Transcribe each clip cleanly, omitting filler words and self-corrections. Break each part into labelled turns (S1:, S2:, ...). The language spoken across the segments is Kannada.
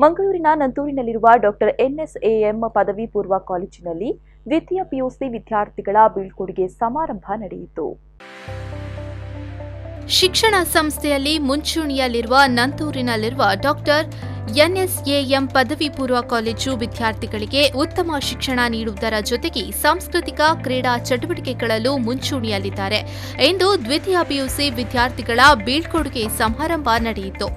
S1: ಮಂಗಳೂರಿನ ನಂತೂರಿನಲ್ಲಿರುವ ಡಾಕ್ಟರ್ ಎನ್ಎಸ್ಎಎಂ ಪದವಿ ಪೂರ್ವ ಕಾಲೇಜಿನಲ್ಲಿ ದ್ವಿತೀಯ ಪಿಯುಸಿ ವಿದ್ಯಾರ್ಥಿಗಳ ಬೀಳ್ಕೊಡುಗೆ ಸಮಾರಂಭ ನಡೆಯಿತು.
S2: ಶಿಕ್ಷಣ ಸಂಸ್ಥೆಯಲ್ಲಿ ಮುಂಚೂಣಿಯಲ್ಲಿರುವ ನಂತೂರಿನಲ್ಲಿರುವ ಡಾಕ್ಟರ್ ಎನ್ಎಸ್ಎಎಂ ಪದವಿ ಪೂರ್ವ ಕಾಲೇಜು ವಿದ್ಯಾರ್ಥಿಗಳಿಗೆ ಉತ್ತಮ ಶಿಕ್ಷಣ ನೀಡುವುದರ ಜೊತೆಗೆ ಸಾಂಸ್ಕೃತಿಕ ಕ್ರೀಡಾ ಚಟುವಟಿಕೆಗಳಲ್ಲೂ ಮುಂಚೂಣಿಯಲ್ಲಿದ್ದಾರೆ ಎಂದು ದ್ವಿತೀಯ ಪಿಯುಸಿ ವಿದ್ಯಾರ್ಥಿಗಳ ಬೀಳ್ಕೊಡುಗೆ ಸಮಾರಂಭ ನಡೆಯಿತು.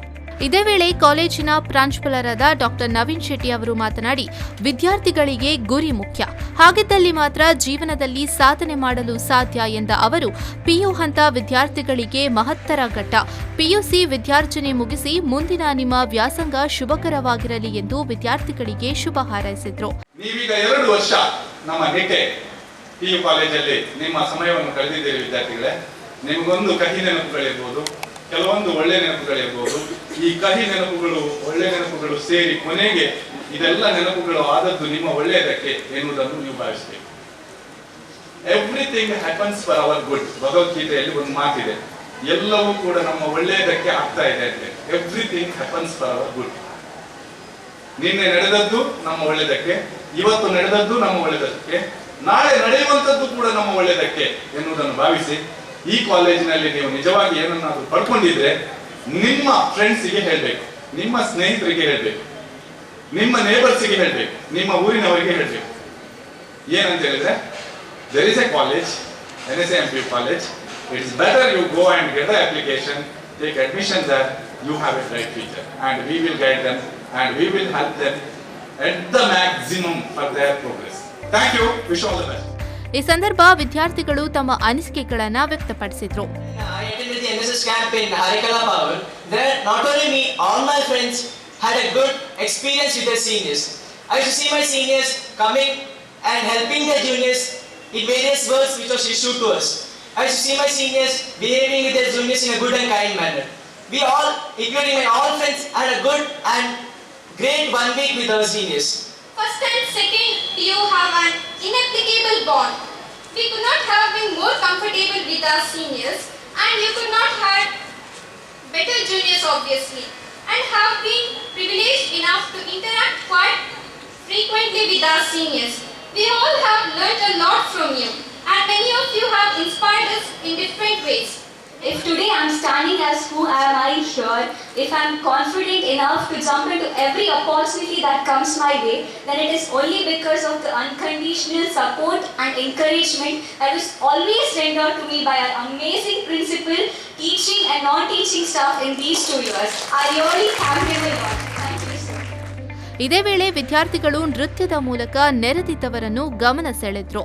S2: ಇದೇ ವೇಳೆ ಕಾಲೇಜಿನ ಪ್ರಾಂಶುಪಾಲರಾದ ಡಾಕ್ಟರ್ ನವೀನ್ ಶೆಟ್ಟಿ ಅವರು ಮಾತನಾಡಿ, ವಿದ್ಯಾರ್ಥಿಗಳಿಗೆ ಗುರಿ ಮುಖ್ಯ, ಹಾಗಿದ್ದಲ್ಲಿ ಮಾತ್ರ ಜೀವನದಲ್ಲಿ ಸಾಧನೆ ಮಾಡಲು ಸಾಧ್ಯ ಎಂದ ಅವರು, ಪಿಯು ಹಂತ ವಿದ್ಯಾರ್ಥಿಗಳಿಗೆ ಮಹತ್ತರ ಘಟ್ಟ. ಪಿಯುಸಿ ವಿದ್ಯಾರ್ಜನೆ ಮುಗಿಸಿ ಮುಂದಿನ ನಿಮ್ಮ ವ್ಯಾಸಂಗ ಶುಭಕರವಾಗಿರಲಿ ಎಂದು ವಿದ್ಯಾರ್ಥಿಗಳಿಗೆ ಶುಭ ಹಾರೈಸಿದರು.
S3: ನೀವೀಗ 2 ವರ್ಷ ನಮ್ಮ ನಿಟ್ಟೆ ಪಿಯು ಕಾಲೇಜಲ್ಲಿ ನಿಮ್ಮ ಸಮಯವನ್ನು ಕಳೆದಿದ್ದೀರಿ ವಿದ್ಯಾರ್ಥಿಗಳೇ. ನಿಮಗೊಂದು ಕಹಿ ನೆನಪುಗಳಿರ್ಬೋದು, ಕೆಲವೊಂದು ಒಳ್ಳೆ ನೆನಪುಗಳಿರ್ಬೋದು. ಈ ಕಹಿ ನೆನಪುಗಳು, ಒಳ್ಳೆ ನೆನಪುಗಳು ಸೇರಿ ಕೊನೆಗೆ ಇದೆಲ್ಲ ನೆನಪುಗಳು ಆದದ್ದು ನಿಮ್ಮ ಒಳ್ಳೆಯದಕ್ಕೆ ಎನ್ನುವುದನ್ನು ನೀವು ಭಾವಿಸಬೇಕು. Everything happens for our good. ಭಗವದ್ಗೀತೆಯಲ್ಲಿ ಒಂದು ಮಾತಿದೆ, ಎಲ್ಲವೂ ಕೂಡ ನಮ್ಮ ಒಳ್ಳೆಯದಕ್ಕೆ ಆಗ್ತಾ ಇದೆ ಅಂತ. Everything happens for our good. ನಿನ್ನೆ ನಡೆದದ್ದು ನಮ್ಮ ಒಳ್ಳೆಯದಕ್ಕೆ, ಇವತ್ತು ನಡೆದದ್ದು ನಮ್ಮ ಒಳ್ಳೆಯದಕ್ಕೆ, ನಾಳೆ ನಡೆಯುವಂಥದ್ದು ಕೂಡ ನಮ್ಮ ಒಳ್ಳೆಯದಕ್ಕೆ ಎನ್ನುವುದನ್ನು ಭಾವಿಸಿ ಈ ಕಾಲೇಜಿನಲ್ಲಿ ನೀವು ನಿಜವಾಗಿ ಏನನ್ನಾದ್ರೂ ಪಡ್ಕೊಂಡಿದ್ರೆ ನಿಮ್ಮ ಫ್ರೆಂಡ್ಸಿಗೆ ಹೇಳ್ಬೇಕು, ನಿಮ್ಮ ಸ್ನೇಹಿತರಿಗೆ ಹೇಳ್ಬೇಕು, ನಿಮ್ಮ ನೇಬರ್ಸಿಗೆ ಹೇಳ್ಬೇಕು, ನಿಮ್ಮ ಊರಿನವರಿಗೆ ಹೇಳ್ಬೇಕು. ಏನಂತ ಹೇಳಿದ್ರೆ, there is a college, NSAMP college. It is better you go and get the application, take admission there. You have a bright future, and we will guide them and we will help them at the maximum for their progress. Thank you. Wish all the best.
S2: ಈ ಸಂದರ್ಭ ವಿದ್ಯಾರ್ಥಿಗಳು ತಮ್ಮ ಅನಿಸಿಕೆಗಳನ್ನು ವ್ಯಕ್ತಪಡಿಸಿದರು.
S4: I attended the NSS camp in Harikala Power. There, not only me, all my friends had a good experience with their seniors. I used to see my seniors coming and helping their juniors in various works which was issued to us. I used to see my seniors behaving with their juniors in a good and kind manner. We all, including my all friends, had a good and great 1 week with our seniors.
S5: First and second, you have an inapplicable bond. We could not have been more comfortable with our seniors, and you could not have better juniors obviously, and have been privileged enough to interact quite frequently with our seniors. We all have learnt a lot from you, and many of you have inspired us in different ways.
S6: If today I am standing as who am I here, if I am confident enough to jump into every opportunity that comes my way, then it is only because of the unconditional support and encouragement that was always rendered to me by our amazing principal, teaching and non-teaching staff in these 2 years. I really thank you a lot. Thank you, sir.
S2: ಇದೇ ವೇಳೆ ವಿದ್ಯಾರ್ಥಿಗಳು ನೃತ್ಯದ ಮೂಲಕ ನೆರೆದಿದ್ದವರನ್ನು ಗಮನ ಸೆಳೆದರು.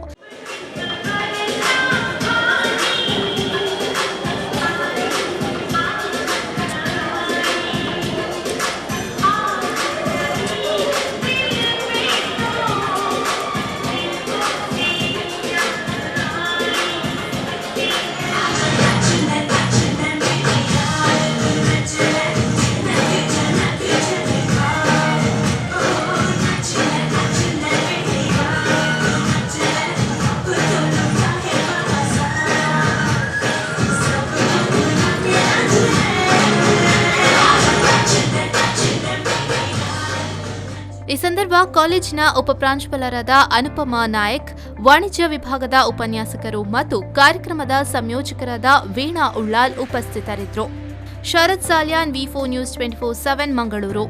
S2: ಈ ಸಂದರ್ಭ ಕಾಲೇಜಿನ ಉಪಪ್ರಾಂಶುಪಾಲರಾದ ಅನುಪಮಾ ನಾಯಕ್, ವಾಣಿಜ್ಯ ವಿಭಾಗದ ಉಪನ್ಯಾಸಕರು ಮತ್ತು ಕಾರ್ಯಕ್ರಮದ ಸಂಯೋಜಕರಾದ ವೀಣಾ ಉಳ್ಳಾಲ್ ಉಪಸ್ಥಿತರಿದ್ದರು. ಶರತ್ ಸಾಲ್ಯಾನ್, V4 News 24/7 ಮಂಗಳೂರು.